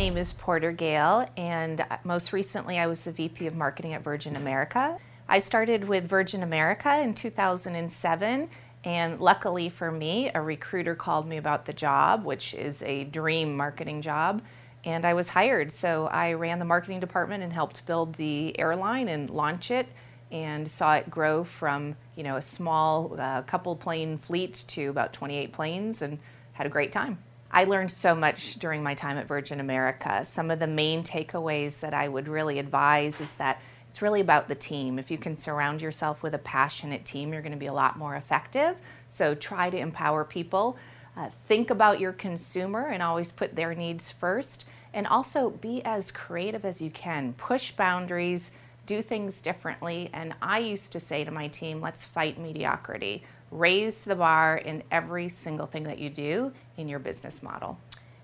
name is Porter Gale, and most recently I was the VP of Marketing at Virgin America. I started with Virgin America in 2007, and luckily for me, a recruiter called me about the job, which is a dream marketing job, and I was hired. So I ran the marketing department and helped build the airline and launch it, and saw it grow from a small couple plane fleet to about 28 planes, and had a great time. I learned so much during my time at Virgin America. Some of the main takeaways that I would really advise is that it's really about the team. If you can surround yourself with a passionate team, you're going to be a lot more effective. So try to empower people. Think about your consumer and always put their needs first. And also be as creative as you can. Push boundaries, do things differently. And I used to say to my team, let's fight mediocrity. Raise the bar in every single thing that you do in your business model.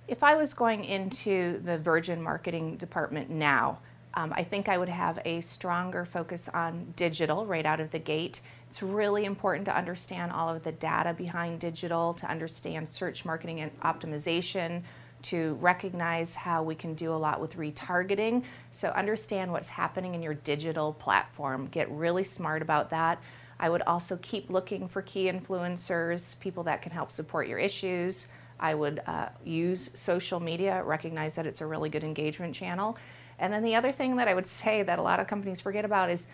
If I was going into the Virgin marketing department now, I think I would have a stronger focus on digital right out of the gate. It's really important to understand all of the data behind digital, to understand search marketing and optimization, to recognize how we can do a lot with retargeting. So understand what's happening in your digital platform. Get really smart about that. I would also keep looking for key influencers, people that can help support your issues. I would use social media, recognize that it's a really good engagement channel. And then the other thing that I would say that a lot of companies forget about is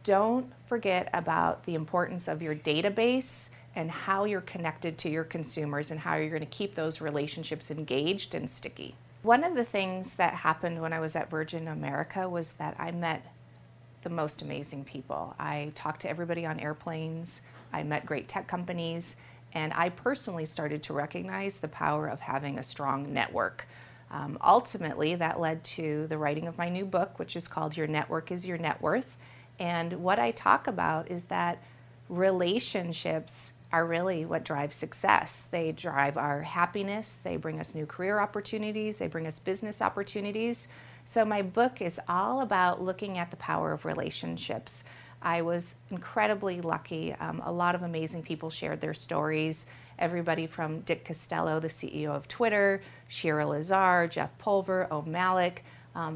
don't forget about the importance of your database and how you're connected to your consumers and how you're going to keep those relationships engaged and sticky. One of the things that happened when I was at Virgin America was that I met the most amazing people. I talked to everybody on airplanes, I met great tech companies, and I personally started to recognize the power of having a strong network. Ultimately, that led to the writing of my new book, which is called Your Network is Your Net Worth. And what I talk about is that relationships are really what drives success. They drive our happiness, they bring us new career opportunities, they bring us business opportunities. So my book is all about looking at the power of relationships. I was incredibly lucky. A lot of amazing people shared their stories. Everybody from Dick Costolo, the CEO of Twitter, Shira Lazar, Jeff Pulver, O'Malley.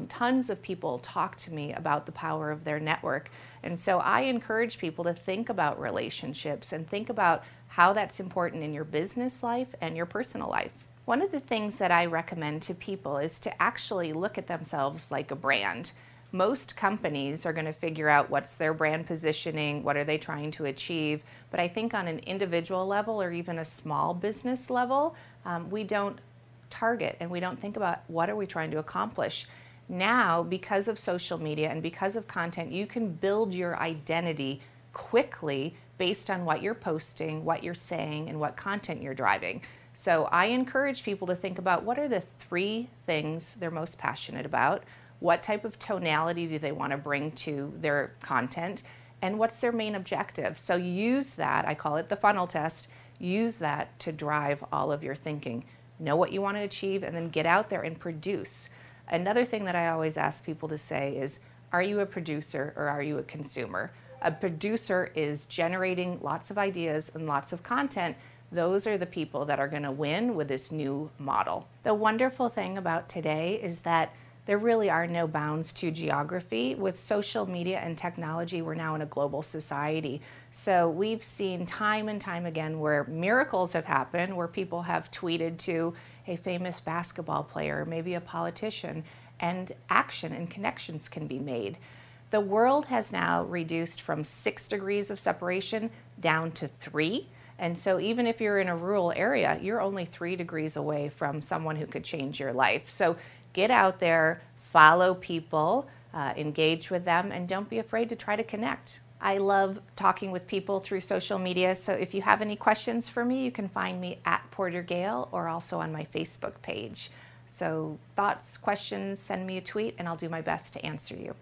Tons of people talked to me about the power of their network. And so I encourage people to think about relationships and think about how that's important in your business life and your personal life. One of the things that I recommend to people is to actually look at themselves like a brand. Most companies are going to figure out what's their brand positioning, what are they trying to achieve, but I think on an individual level or even a small business level, we don't target and we don't think about what are we trying to accomplish. Now, because of social media and because of content, you can build your identity quickly based on what you're posting, what you're saying, and what content you're driving. So I encourage people to think about what are the 3 things they're most passionate about, what type of tonality do they want to bring to their content, and what's their main objective. So use that, I call it the funnel test, use that to drive all of your thinking. Know what you want to achieve and then get out there and produce. Another thing that I always ask people to say is, are you a producer or are you a consumer? A producer is generating lots of ideas and lots of content. Those are the people that are going to win with this new model. The wonderful thing about today is that there really are no bounds to geography. With social media and technology, we're now in a global society. So we've seen time and time again where miracles have happened, where people have tweeted to a famous basketball player, maybe a politician, and action and connections can be made. The world has now reduced from 6 degrees of separation down to 3. And so even if you're in a rural area, you're only 3 degrees away from someone who could change your life. So get out there, follow people, engage with them, and don't be afraid to try to connect. I love talking with people through social media, so if you have any questions for me, you can find me at Porter Gale or also on my Facebook page. So thoughts, questions, send me a tweet and I'll do my best to answer you.